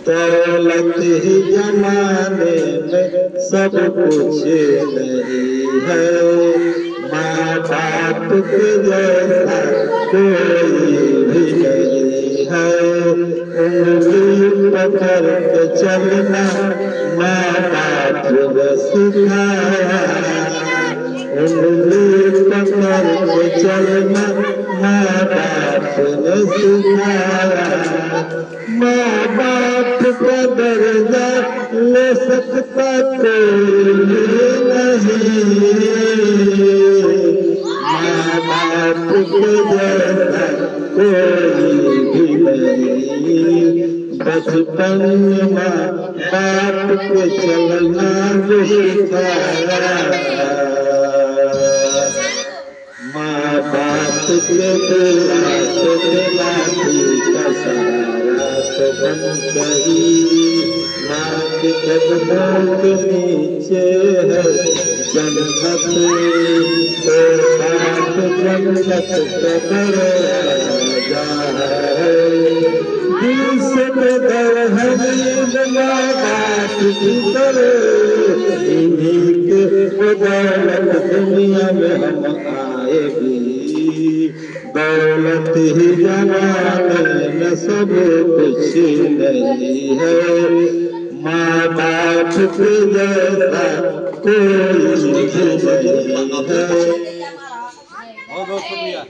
दौलत ही जमाने में सब कुछ नहीं है, माँ बाप के जैसा कोई भी नहीं है। उंगली पकड़ के चलना माँ बाप ने सिखाया, उंगली पकड़ के चलना माँ बाप ने सिखाया। माँ बाप का दर्जा ले सकता कोई नहीं, माँ बाप के जैसा कोई भी नहीं। बचपन में माँ बाप के चलना जो सिखाया, माँ बाप के दिलाती का सहारा तो बन गई। माँ के कदमों के नीचे है जन्नत, तो साथ जन्नत का दरवाजा है। दिल से बेदर माँ बाप की तरह, इन्हीं के बदौलत दुनिया में हम आए भी। दौलत ही जमाने में सब कुछ नहीं है, माँ बाप के जैसा कोई भी नहीं है। बहुत शुक्रिया।